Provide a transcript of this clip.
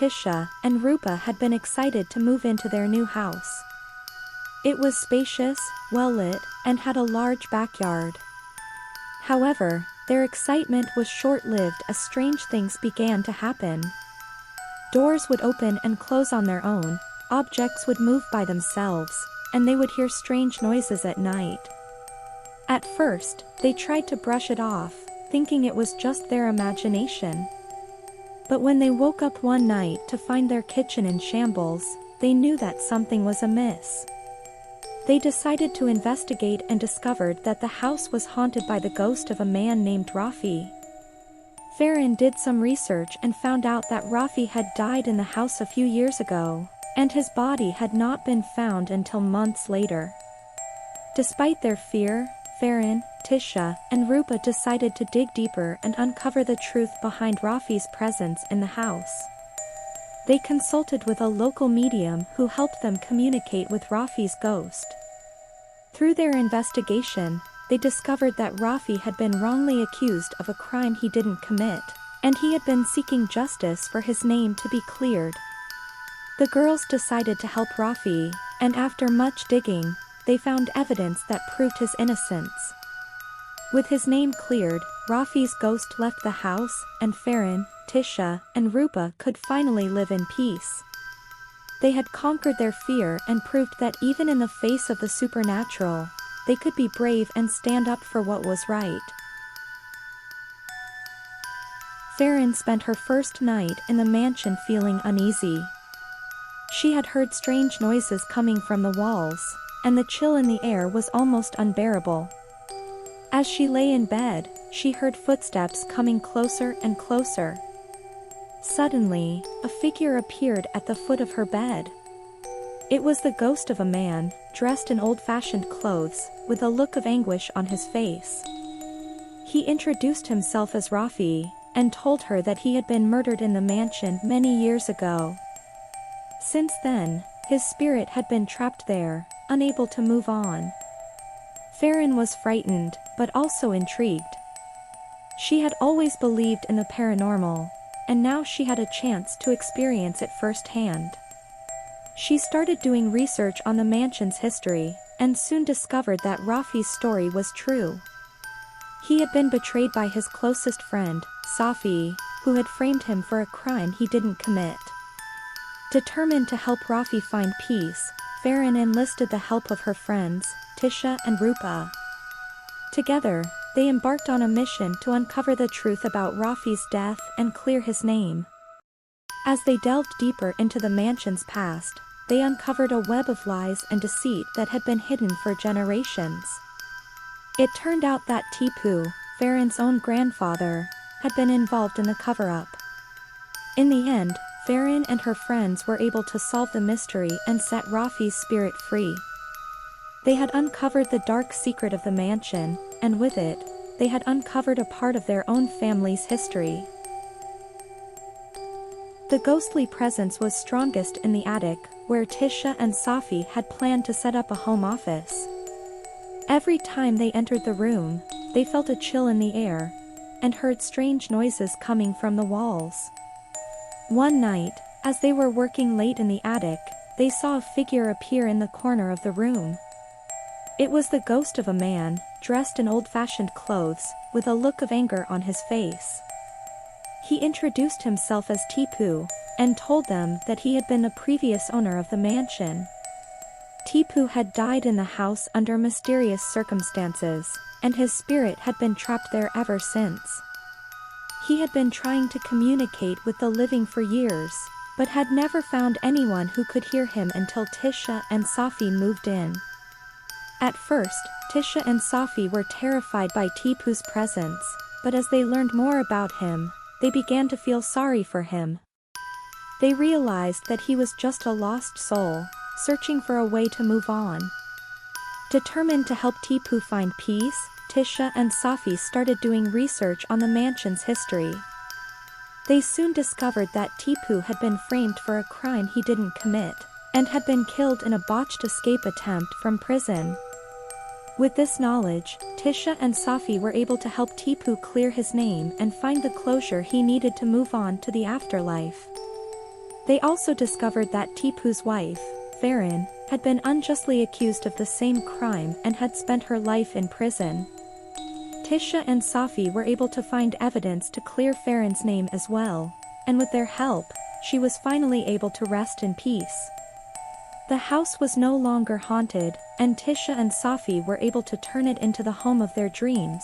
Tisha, and Rupa had been excited to move into their new house. It was spacious, well-lit, and had a large backyard. However, their excitement was short-lived as strange things began to happen. Doors would open and close on their own, objects would move by themselves, and they would hear strange noises at night. At first, they tried to brush it off, thinking it was just their imagination. But when they woke up one night to find their kitchen in shambles, they knew that something was amiss. They decided to investigate and discovered that the house was haunted by the ghost of a man named Rafi. Farin did some research and found out that Rafi had died in the house a few years ago, and his body had not been found until months later. Despite their fear, Farin, Tisha, and Rupa decided to dig deeper and uncover the truth behind Rafi's presence in the house. They consulted with a local medium who helped them communicate with Rafi's ghost. Through their investigation, they discovered that Rafi had been wrongly accused of a crime he didn't commit, and he had been seeking justice for his name to be cleared. The girls decided to help Rafi, and after much digging, they found evidence that proved his innocence. With his name cleared, Rafi's ghost left the house, and Farin, Tisha, and Rupa could finally live in peace. They had conquered their fear and proved that even in the face of the supernatural, they could be brave and stand up for what was right. Farin spent her first night in the mansion feeling uneasy. She had heard strange noises coming from the walls, and the chill in the air was almost unbearable. As she lay in bed, she heard footsteps coming closer and closer. Suddenly, a figure appeared at the foot of her bed. It was the ghost of a man, dressed in old-fashioned clothes, with a look of anguish on his face. He introduced himself as Rafi, and told her that he had been murdered in the mansion many years ago. Since then, his spirit had been trapped there, unable to move on. Farin was frightened, but also intrigued. She had always believed in the paranormal, and now she had a chance to experience it firsthand. She started doing research on the mansion's history, and soon discovered that Rafi's story was true. He had been betrayed by his closest friend, Safi, who had framed him for a crime he didn't commit. Determined to help Rafi find peace, Farin enlisted the help of her friends, Tisha and Rupa. Together, they embarked on a mission to uncover the truth about Rafi's death and clear his name. As they delved deeper into the mansion's past, they uncovered a web of lies and deceit that had been hidden for generations. It turned out that Tipu, Farin's own grandfather, had been involved in the cover-up. In the end, Farin and her friends were able to solve the mystery and set Rafi's spirit free. They had uncovered the dark secret of the mansion, and with it, they had uncovered a part of their own family's history. The ghostly presence was strongest in the attic, where Tisha and Safi had planned to set up a home office. Every time they entered the room, they felt a chill in the air, and heard strange noises coming from the walls. One night, as they were working late in the attic, they saw a figure appear in the corner of the room. It was the ghost of a man, dressed in old-fashioned clothes, with a look of anger on his face. He introduced himself as Tipu, and told them that he had been the previous owner of the mansion. Tipu had died in the house under mysterious circumstances, and his spirit had been trapped there ever since. He had been trying to communicate with the living for years, but had never found anyone who could hear him until Tisha and Safi moved in. At first, Tisha and Safi were terrified by Tipu's presence, but as they learned more about him, they began to feel sorry for him. They realized that he was just a lost soul, searching for a way to move on. Determined to help Tipu find peace, Tisha and Safi started doing research on the mansion's history. They soon discovered that Tipu had been framed for a crime he didn't commit, and had been killed in a botched escape attempt from prison. With this knowledge, Tisha and Safi were able to help Tipu clear his name and find the closure he needed to move on to the afterlife. They also discovered that Tipu's wife, Farin, had been unjustly accused of the same crime and had spent her life in prison. Tisha and Safi were able to find evidence to clear Farin's name as well, and with their help, she was finally able to rest in peace. The house was no longer haunted, and Tisha and Safi were able to turn it into the home of their dreams,